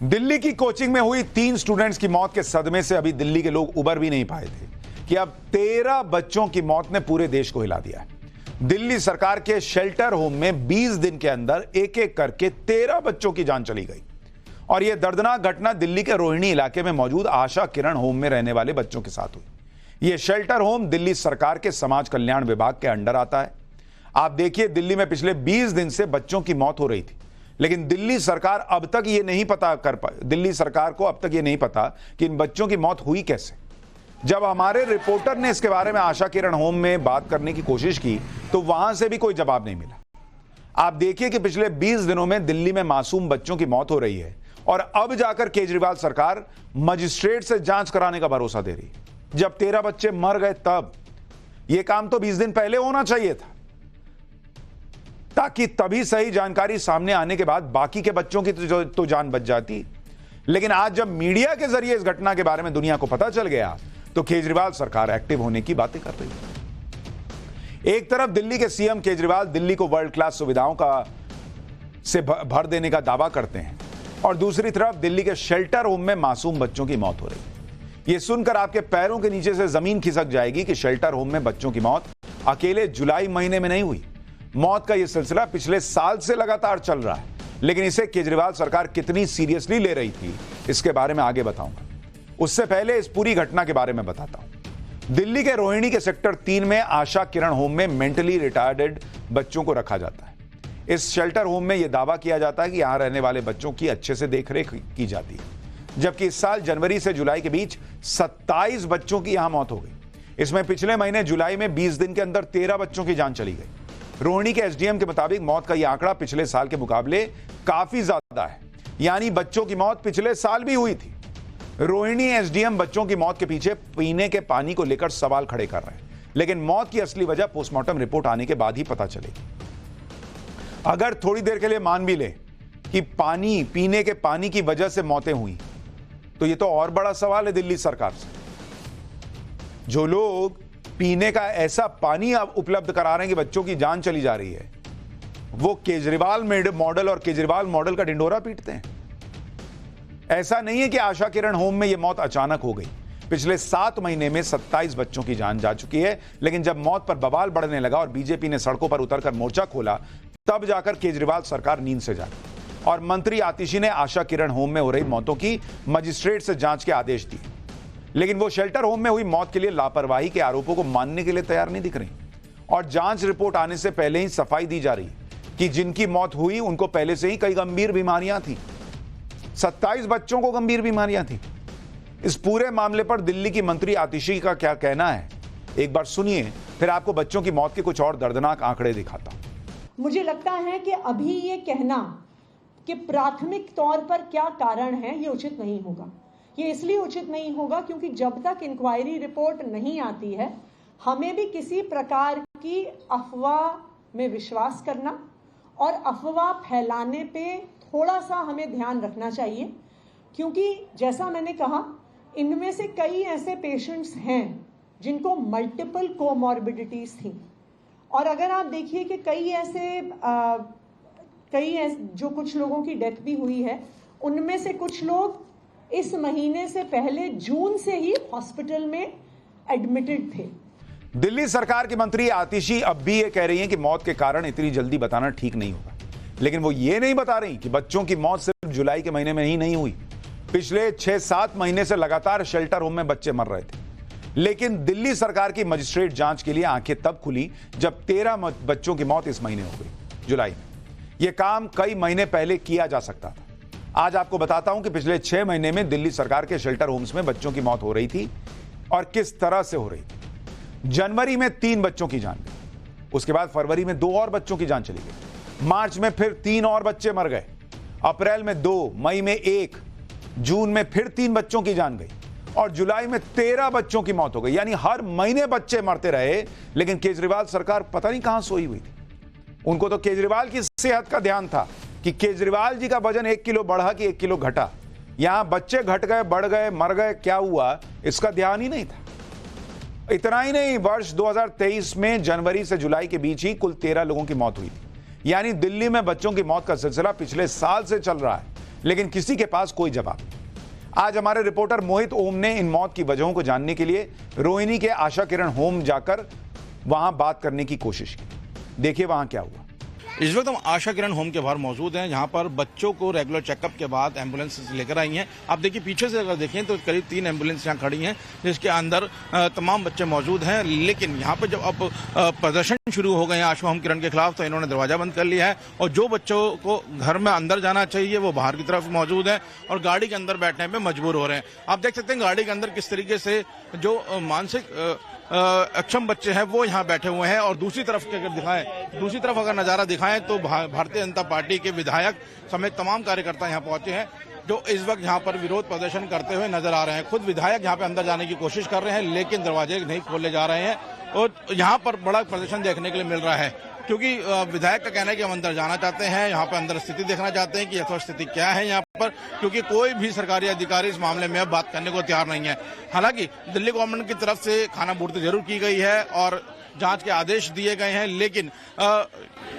दिल्ली की कोचिंग में हुई 3 स्टूडेंट्स की मौत के सदमे से अभी दिल्ली के लोग उबर भी नहीं पाए थे कि अब 13 बच्चों की मौत ने पूरे देश को हिला दिया है। दिल्ली सरकार के शेल्टर होम में 20 दिन के अंदर एक एक करके 13 बच्चों की जान चली गई। और यह दर्दनाक घटना दिल्ली के रोहिणी इलाके में मौजूद आशा किरण होम में रहने वाले बच्चों के साथ हुई। यह शेल्टर होम दिल्ली सरकार के समाज कल्याण विभाग के अंडर आता है। आप देखिए, दिल्ली में पिछले 20 दिन से बच्चों की मौत हो रही थी, लेकिन दिल्ली सरकार को अब तक ये नहीं पता कि इन बच्चों की मौत हुई कैसे। जब हमारे रिपोर्टर ने इसके बारे में आशा किरण होम में बात करने की कोशिश की तो वहां से भी कोई जवाब नहीं मिला। आप देखिए कि पिछले 20 दिनों में दिल्ली में मासूम बच्चों की मौत हो रही है और अब जाकर केजरीवाल सरकार मजिस्ट्रेट से जांच कराने का भरोसा दे रही है। जब 13 बच्चे मर गए तब यह काम तो 20 दिन पहले होना चाहिए था, ताकि तभी सही जानकारी सामने आने के बाद बाकी के बच्चों की तो जान बच जाती। लेकिन आज जब मीडिया के जरिए इस घटना के बारे में दुनिया को पता चल गया तो केजरीवाल सरकार एक्टिव होने की बातें कर रही है। एक तरफ दिल्ली के सीएम केजरीवाल दिल्ली को वर्ल्ड क्लास सुविधाओं से भर देने का दावा करते हैं और दूसरी तरफ दिल्ली के शेल्टर होम में मासूम बच्चों की मौत हो रही है। यह सुनकर आपके पैरों के नीचे से जमीन खिसक जाएगी कि शेल्टर होम में बच्चों की मौत अकेले जुलाई महीने में नहीं हुई। मौत का यह सिलसिला पिछले साल से लगातार चल रहा है, लेकिन इसे केजरीवाल सरकार कितनी सीरियसली ले रही थी इसके बारे में आगे बताऊंगा। उससे पहले इस पूरी घटना के बारे में बताता हूं। दिल्ली के रोहिणी के सेक्टर 3 में आशा किरण होम में मेंटली रिटार्डेड बच्चों को रखा जाता है। इस शेल्टर होम में यह दावा किया जाता है कि यहां रहने वाले बच्चों की अच्छे से देखरेख की जाती है, जबकि इस साल जनवरी से जुलाई के बीच 27 बच्चों की यहां मौत हो गई। इसमें पिछले महीने जुलाई में 20 दिन के अंदर 13 बच्चों की जान चली गई। रोहिणी के एसडीएम के मुताबिक मौत का यह आंकड़ा पिछले साल के मुकाबले काफी ज्यादा है, यानी बच्चों की मौत पिछले साल भी हुई थी। रोहिणी एसडीएम बच्चों की मौत के पीछे पीने के पानी को लेकर सवाल खड़े कर रहे हैं, लेकिन मौत की असली वजह पोस्टमार्टम रिपोर्ट आने के बाद ही पता चलेगी। अगर थोड़ी देर के लिए मान भी ले कि पीने के पानी की वजह से मौतें हुई, तो यह तो और बड़ा सवाल है दिल्ली सरकार से। जो लोग पीने का ऐसा पानी अब उपलब्ध करा रहे हैं कि बच्चों की जान चली जा रही है, वो केजरीवाल मॉडल और केजरीवाल मॉडल का ढिंडोरा पीटते हैं। ऐसा नहीं है कि आशा किरण होम में यह मौत अचानक हो गई। पिछले 7 महीने में 27 बच्चों की जान जा चुकी है, लेकिन जब मौत पर बवाल बढ़ने लगा और बीजेपी ने सड़कों पर उतरकर मोर्चा खोला, तब जाकर केजरीवाल सरकार नींद से जागी और मंत्री आतिशी ने आशा किरण होम में हो रही मौतों की मजिस्ट्रेट से जांच के आदेश दिए। लेकिन वो शेल्टर होम में हुई मौत के लिए लापरवाही के आरोपों को मानने के लिए तैयार नहीं दिख रही और जांच रिपोर्ट आने से पहले ही सफाई दी जा रही है कि जिनकी मौत हुई उनको पहले से ही कई गंभीर बीमारियां थी। 27 बच्चों को गंभीर बीमारियां थी। इस पूरे मामले पर दिल्ली की मंत्री आतिशी का क्या कहना है, एक बार सुनिए, फिर आपको बच्चों की मौत के कुछ और दर्दनाक आंकड़े दिखाता हूं। मुझे लगता है कि अभी ये कहना कि प्राथमिक तौर पर क्या कारण है, ये उचित नहीं होगा। ये इसलिए उचित नहीं होगा क्योंकि जब तक इंक्वायरी रिपोर्ट नहीं आती है, हमें भी किसी प्रकार की अफवाह में विश्वास करना और अफवाह फैलाने पे थोड़ा सा हमें ध्यान रखना चाहिए, क्योंकि जैसा मैंने कहा, इनमें से कई ऐसे पेशेंट्स हैं जिनको मल्टीपल कोमॉर्बिडिटीज थी। और अगर आप देखिए कि कई ऐसे जो कुछ लोगों की डेथ भी हुई है, उनमें से कुछ लोग इस महीने से पहले जून से ही हॉस्पिटल में एडमिटेड थे। दिल्ली सरकार की मंत्री आतिशी अब भी ये कह रही हैं कि मौत के कारण इतनी जल्दी बताना ठीक नहीं होगा, लेकिन वो ये नहीं बता रही कि बच्चों की मौत सिर्फ जुलाई के महीने में ही नहीं हुई। पिछले 6-7 महीने से लगातार शेल्टर होम में बच्चे मर रहे थे, लेकिन दिल्ली सरकार की मजिस्ट्रेट जांच के लिए आंखें तब खुली जब 13 बच्चों की मौत इस महीने हो गई, जुलाई में। यह काम कई महीने पहले किया जा सकता था। आज आपको बताता हूं कि पिछले 6 महीने में दिल्ली सरकार के शेल्टर होम्स में बच्चों की मौत हो रही थी और किस तरह से हो रही थी। जनवरी में 3 बच्चों की जान गई, उसके बाद फरवरी में 2 और बच्चों की जान चली गई, मार्च में फिर 3 और बच्चे मर गए, अप्रैल में 2, मई में 1, जून में फिर 3 बच्चों की जान गई और जुलाई में 13 बच्चों की मौत हो गई। यानी हर महीने बच्चे मरते रहे, लेकिन केजरीवाल सरकार पता नहीं कहां सोई हुई थी। उनको तो केजरीवाल की सेहत का ध्यान था कि केजरीवाल जी का वजन 1 किलो बढ़ा कि 1 किलो घटा। यहां बच्चे घट गए, बढ़ गए, मर गए, क्या हुआ, इसका ध्यान ही नहीं था। इतना ही नहीं, वर्ष 2023 में जनवरी से जुलाई के बीच ही कुल 13 लोगों की मौत हुई थी। यानी दिल्ली में बच्चों की मौत का सिलसिला पिछले साल से चल रहा है, लेकिन किसी के पास कोई जवाब नहीं। आज हमारे रिपोर्टर मोहित ओम ने इन मौत की वजहों को जानने के लिए रोहिणी के आशा किरण होम जाकर वहां बात करने की कोशिश की। देखिए वहां क्या हुआ। इस वक्त हम आशा किरण होम के बाहर मौजूद हैं, जहां पर बच्चों को रेगुलर चेकअप के बाद एम्बुलेंस लेकर आई हैं। आप देखिए पीछे से अगर देखें तो करीब 3 एम्बुलेंस यहां खड़ी हैं, जिसके अंदर तमाम बच्चे मौजूद हैं। लेकिन यहां पर जब अब प्रदर्शन शुरू हो गए हैं आशा होम किरण के खिलाफ, तो इन्होंने दरवाजा बंद कर लिया है और जो बच्चों को घर में अंदर जाना चाहिए वो बाहर की तरफ मौजूद है और गाड़ी के अंदर बैठने में मजबूर हो रहे हैं। आप देख सकते हैं गाड़ी के अंदर किस तरीके से जो मानसिक अक्षम बच्चे हैं वो यहाँ बैठे हुए हैं। और दूसरी तरफ अगर नज़ारा दिखाएं तो भारतीय जनता पार्टी के विधायक समेत तमाम कार्यकर्ता यहाँ पहुंचे हैं, जो इस वक्त यहाँ पर विरोध प्रदर्शन करते हुए नजर आ रहे हैं। खुद विधायक यहाँ पे अंदर जाने की कोशिश कर रहे हैं, लेकिन दरवाजे नहीं खोले जा रहे हैं और यहाँ पर बड़ा प्रदर्शन देखने के लिए मिल रहा है, क्योंकि विधायक का कहना है कि हम अंदर जाना चाहते हैं, यहाँ पर अंदर स्थिति देखना चाहते हैं कि यथार्थ स्थिति क्या है यहाँ पर, क्योंकि कोई भी सरकारी अधिकारी इस मामले में अब बात करने को तैयार नहीं है। हालांकि दिल्ली गवर्नमेंट की तरफ से खानापूर्ति जरूर की गई है और जांच के आदेश दिए गए हैं, लेकिन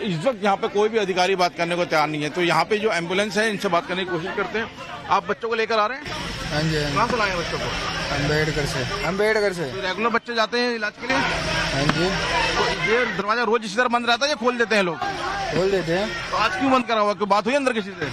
इस वक्त यहाँ पे कोई भी अधिकारी बात करने को तैयार नहीं है। तो यहाँ पे जो एम्बुलेंस है इनसे बात करने की कोशिश करते हैं। आप बच्चों को लेकर आ रहे हैं? हाँ जी। कहाँ से लाए हैं बच्चों को? अम्बेडकर से। तो रेगुलर बच्चे जाते हैं इलाज के लिए? हाँ जी। तो ये दरवाजा रोज इसी तरह बंद रहता है या खोल देते हैं लोग? खोल देते हैं। तो आज क्यों बंद करा हुआ? कोई बात हुई अंदर किसी से?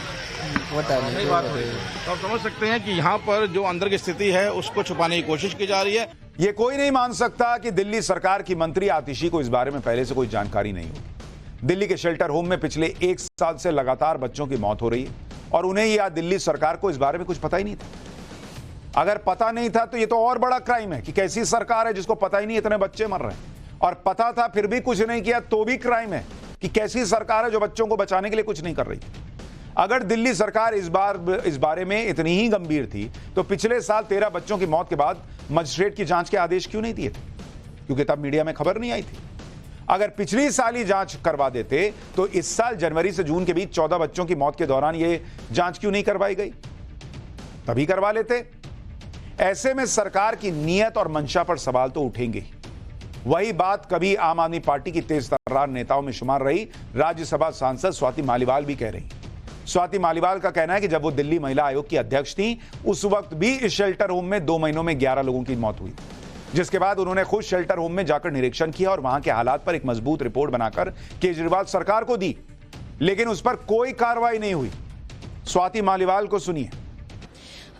पता नहीं बात हुई। तो आप समझ सकते हैं कि यहाँ पर जो अंदर की स्थिति है उसको छुपाने की कोशिश की जा रही है। ये कोई नहीं मान सकता कि दिल्ली सरकार की मंत्री आतिशी को इस बारे में पहले से कोई जानकारी नहीं होगी। दिल्ली के शेल्टर होम में पिछले 1 साल से लगातार बच्चों की मौत हो रही है और उन्हें या दिल्ली सरकार को इस बारे में कुछ पता ही नहीं था। अगर पता नहीं था तो ये तो और बड़ा क्राइम है कि कैसी सरकार है जिसको पता ही नहीं इतने बच्चे मर रहे हैं, और पता था फिर भी कुछ नहीं किया तो भी क्राइम है कि कैसी सरकार है जो बच्चों को बचाने के लिए कुछ नहीं कर रही। अगर दिल्ली सरकार इस बारे में इतनी ही गंभीर थी तो पिछले साल 13 बच्चों की मौत के बाद मजिस्ट्रेट की जांच के आदेश क्यों नहीं दिए थे? क्योंकि तब मीडिया में खबर नहीं आई थी। अगर पिछली साल ही जांच करवा देते तो इस साल जनवरी से जून के बीच 14 बच्चों की मौत के दौरान यह जांच क्यों नहीं करवाई गई? तभी करवा लेते। ऐसे में सरकार की नीयत और मंशा पर सवाल तो उठेंगे। वही बात कभी आम आदमी पार्टी की तेज तर्रार नेताओं में शुमार रही राज्यसभा सांसद स्वाति मालीवाल भी कह रही। स्वाति मालीवाल का कहना है कि जब वो दिल्ली महिला आयोग की अध्यक्ष थी उस वक्त भी इस शेल्टर होम में 2 महीनों में 11 लोगों की मौत हुई, जिसके बाद उन्होंने खुद शेल्टर होम में जाकर निरीक्षण किया और वहां के हालात पर एक मजबूत रिपोर्ट बनाकर केजरीवाल सरकार को दी, लेकिन उस पर कोई कार्रवाई नहीं हुई। स्वाति मालीवाल को सुनिए।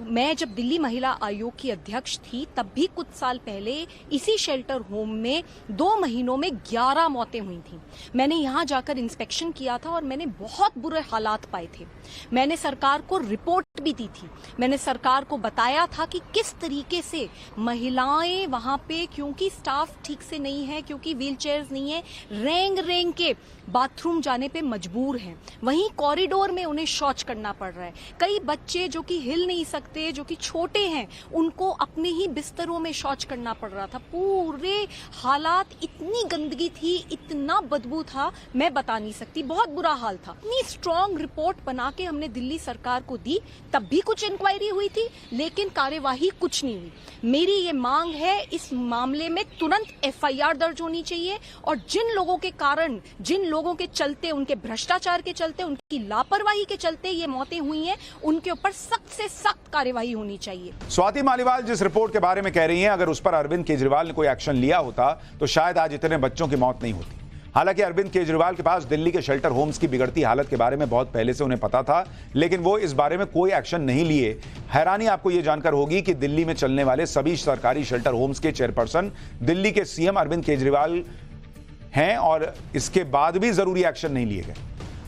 मैं जब दिल्ली महिला आयोग की अध्यक्ष थी तब भी कुछ साल पहले इसी शेल्टर होम में 2 महीनों में 11 मौतें हुई थी। मैंने यहाँ जाकर इंस्पेक्शन किया था और मैंने बहुत बुरे हालात पाए थे। मैंने सरकार को रिपोर्ट भी दी थी। मैंने सरकार को बताया था कि किस तरीके से महिलाएं वहाँ पे, क्योंकि स्टाफ ठीक से नहीं है, क्योंकि व्हील चेयर्स नहीं है, रेंग रेंग के बाथरूम जाने पे मजबूर हैं। वहीं कॉरिडोर में उन्हें शौच करना पड़ रहा है। कई बच्चे जो कि हिल नहीं सकते, जो कि छोटे हैं, उनको अपने ही बिस्तरों में शौच करना पड़ रहा था। पूरे हालात, इतनी गंदगी थी, इतना बदबू था, मैं बता नहीं सकती, बहुत बुरा हाल था। इतनी स्ट्रॉन्ग रिपोर्ट बना के हमने दिल्ली सरकार को दी, तब भी कुछ इंक्वायरी हुई थी, लेकिन कार्यवाही कुछ नहीं हुई। मेरी ये मांग है, इस मामले में तुरंत FIR दर्ज होनी चाहिए और जिन लोगों के कारण, जिन लोगों के चलते, उनके भ्रष्टाचार के चलते, उनकी लापरवाही के चलते ये मौतें हुई हैं, उनके ऊपर सख्त से सख्त कार्यवाही होनी चाहिए। स्वाति मालीवाल जिस रिपोर्ट के बारे में कह रही हैं, अगर उस पर अरविंद केजरीवाल ने कोई एक्शन लिया होता तो शायद आज इतने बच्चों की मौत नहीं होती। हालांकि अरविंद केजरीवाल के पास दिल्ली के शेल्टर होम्स की बिगड़ती हालत के बारे में बहुत पहले से उन्हें पता था, लेकिन वो इस बारे में कोई एक्शन नहीं लिए। हैरानी आपको यह जानकर होगी कि दिल्ली में चलने वाले सभी सरकारी शेल्टर होम्स के चेयरपर्सन दिल्ली के CM अरविंद केजरीवाल हैं और इसके बाद भी जरूरी एक्शन नहीं लिए गए।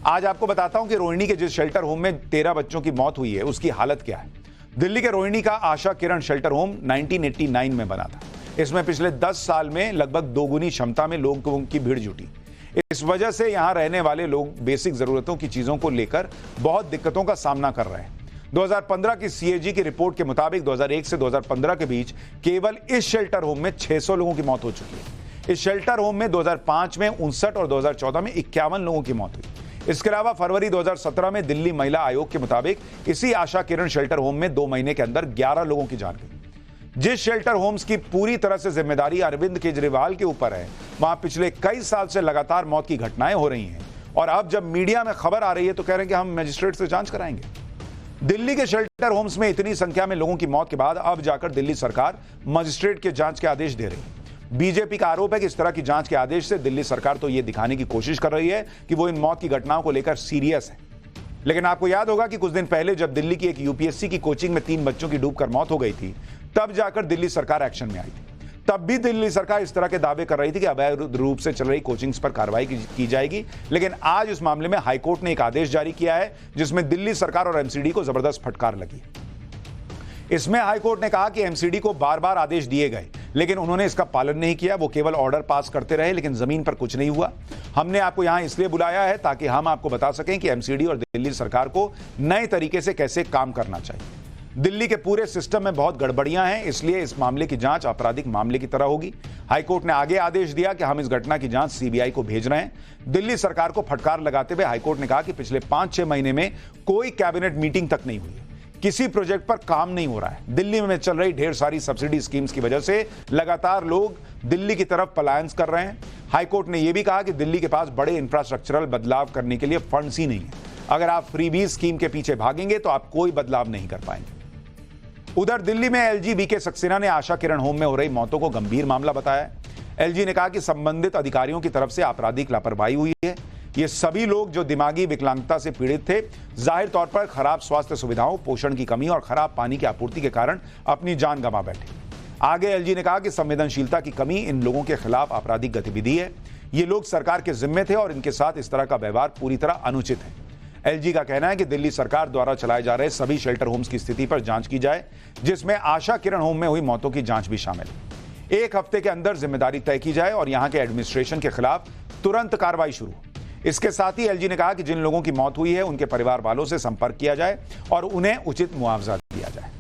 आज आपको बताता हूं कि रोहिणी के जिस शेल्टर होम में 13 बच्चों की मौत हुई है उसकी हालत क्या है। दिल्ली के रोहिणी का आशा किरण शेल्टर होम 1989 में बना था। इसमें पिछले 10 साल में लगभग दोगुनी क्षमता में लोगों की भीड़ जुटी। इस वजह से यहां रहने वाले लोग बेसिक जरूरतों की चीजों को लेकर बहुत दिक्कतों का सामना कर रहे हैं। 2015 की CAG की रिपोर्ट के मुताबिक 2001 से 2015 के बीच केवल इस शेल्टर होम में 600 लोगों की मौत हो चुकी है। इस शेल्टर होम में 2005 में 59 और 2014 में 51 लोगों की मौत हुई। इसके अलावा फरवरी 2017 में दिल्ली महिला आयोग के मुताबिक इसी आशा किरण शेल्टर होम में 2 महीने के अंदर 11 लोगों की जान गई। जिस शेल्टर होम्स की पूरी तरह से जिम्मेदारी अरविंद केजरीवाल के ऊपर है, वहां पिछले कई साल से लगातार मौत की घटनाएं हो रही हैं और अब जब मीडिया में खबर आ रही है तो कह रहे हैं कि हम मजिस्ट्रेट से जांच कराएंगे। दिल्ली के शेल्टर होम्स में इतनी संख्या में लोगों की मौत के बाद अब जाकर दिल्ली सरकार मजिस्ट्रेट के जांच के आदेश दे रही है। बीजेपी का आरोप है कि इस तरह की जांच के आदेश से दिल्ली सरकार तो यह दिखाने की कोशिश कर रही है कि वो इन मौत की घटनाओं को लेकर सीरियस है। लेकिन आपको याद होगा कि कुछ दिन पहले जब दिल्ली की एक यूपीएससी की कोचिंग में 3 बच्चों की डूबकर मौत हो गई थी, तब जाकर दिल्ली सरकार एक्शन में आई थी। तब भी दिल्ली सरकार इस तरह के दावे कर रही थी कि अवैध रूप से चल रही कोचिंग्स पर कार्रवाई की जाएगी। लेकिन आज इस मामले में हाईकोर्ट ने एक आदेश जारी किया है जिसमें दिल्ली सरकार और एमसीडी को जबरदस्त फटकार लगी। इसमें हाईकोर्ट ने कहा कि एमसीडी को बार बार आदेश दिए गए लेकिन उन्होंने इसका पालन नहीं किया। वो केवल ऑर्डर पास करते रहे लेकिन जमीन पर कुछ नहीं हुआ। हमने आपको यहां इसलिए बुलाया है ताकि हम आपको बता सकें कि एमसीडी और दिल्ली सरकार को नए तरीके से कैसे काम करना चाहिए। दिल्ली के पूरे सिस्टम में बहुत गड़बड़ियां हैं, इसलिए इस मामले की जांच आपराधिक मामले की तरह होगी। हाईकोर्ट ने आगे आदेश दिया कि हम इस घटना की जांच सीबीआई को भेज रहे हैं। दिल्ली सरकार को फटकार लगाते हुए हाईकोर्ट ने कहा कि पिछले 5-6 महीने में कोई कैबिनेट मीटिंग तक नहीं हुई, किसी प्रोजेक्ट पर काम नहीं हो रहा है। दिल्ली में चल रही ढेर सारी सब्सिडी स्कीम्स की वजह से लगातार लोग दिल्ली की तरफ पलायन कर रहे हैं। हाईकोर्ट ने यह भी कहा कि दिल्ली के पास बड़े इंफ्रास्ट्रक्चरल बदलाव करने के लिए फंड्स ही नहीं है। अगर आप फ्रीबीज स्कीम के पीछे भागेंगे तो आप कोई बदलाव नहीं कर पाएंगे। उधर दिल्ली में एलजी बीके सक्सेना ने आशा किरण होम में हो रही मौतों को गंभीर मामला बताया। एलजी ने कहा कि संबंधित अधिकारियों की तरफ से आपराधिक लापरवाही हुई है। ये सभी लोग जो दिमागी विकलांगता से पीड़ित थे, जाहिर तौर पर खराब स्वास्थ्य सुविधाओं, पोषण की कमी और खराब पानी की आपूर्ति के कारण अपनी जान गंवा बैठे। आगे एलजी ने कहा कि संवेदनशीलता की कमी इन लोगों के खिलाफ आपराधिक गतिविधि है। ये लोग सरकार के जिम्मे थे और इनके साथ इस तरह का व्यवहार पूरी तरह अनुचित है। एलजी का कहना है कि दिल्ली सरकार द्वारा चलाए जा रहे सभी शेल्टर होम्स की स्थिति पर जांच की जाए, जिसमें आशा किरण होम में हुई मौतों की जांच भी शामिल है। 1 हफ्ते के अंदर जिम्मेदारी तय की जाए और यहां के एडमिनिस्ट्रेशन के खिलाफ तुरंत कार्रवाई शुरू। इसके साथ ही एलजी ने कहा कि जिन लोगों की मौत हुई है उनके परिवार वालों से संपर्क किया जाए और उन्हें उचित मुआवजा दिया जाए।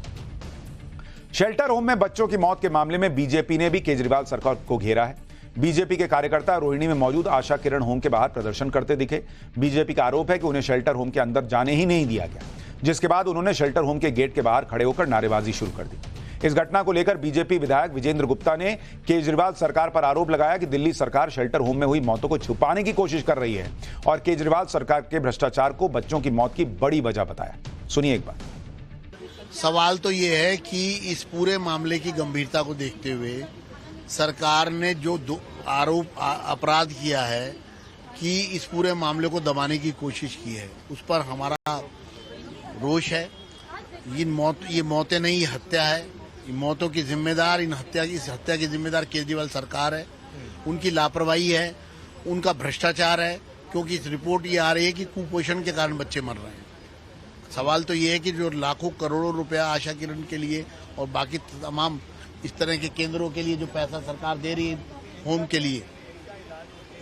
शेल्टर होम में बच्चों की मौत के मामले में बीजेपी ने भी केजरीवाल सरकार को घेरा है। बीजेपी के कार्यकर्ता रोहिणी में मौजूद आशा किरण होम के बाहर प्रदर्शन करते दिखे। बीजेपी का आरोप है कि उन्हें शेल्टर होम के अंदर जाने ही नहीं दिया गया, जिसके बाद उन्होंने शेल्टर होम के गेट के बाहर खड़े होकर नारेबाजी शुरू कर दी। इस घटना को लेकर बीजेपी विधायक विजेंद्र गुप्ता ने केजरीवाल सरकार पर आरोप लगाया कि दिल्ली सरकार शेल्टर होम में हुई मौतों को छुपाने की कोशिश कर रही है और केजरीवाल सरकार के भ्रष्टाचार को बच्चों की मौत की बड़ी वजह बताया। सुनिए एक बार। सवाल तो ये है कि इस पूरे मामले की गंभीरता को देखते हुए सरकार ने जो अपराध किया है कि इस पूरे मामले को दबाने की कोशिश की है, उस पर हमारा रोष है। ये मौतें नहीं, ये हत्या है। इन मौतों की जिम्मेदार, इस हत्या की जिम्मेदार केजरीवाल सरकार है। उनकी लापरवाही है, उनका भ्रष्टाचार है, क्योंकि इस रिपोर्ट ये आ रही है कि कुपोषण के कारण बच्चे मर रहे हैं। सवाल तो ये है कि जो लाखों करोड़ों रुपया आशा किरण के लिए और बाकी तमाम इस तरह के केंद्रों के लिए जो पैसा सरकार दे रही है होम के लिए,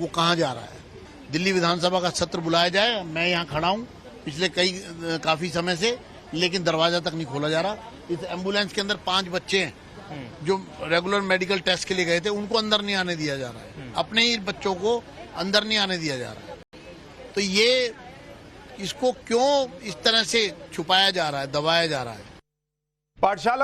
वो कहाँ जा रहा है। दिल्ली विधानसभा का सत्र बुलाया जाए। मैं यहाँ खड़ा हूँ पिछले काफी समय से, लेकिन दरवाजा तक नहीं खोला जा रहा। इस एम्बुलेंस के अंदर 5 बच्चे हैं जो रेगुलर मेडिकल टेस्ट के लिए गए थे, उनको अंदर नहीं आने दिया जा रहा है। अपने ही बच्चों को अंदर नहीं आने दिया जा रहा है। तो ये इसको क्यों इस तरह से छुपाया जा रहा है, दबाया जा रहा है। पाठशाला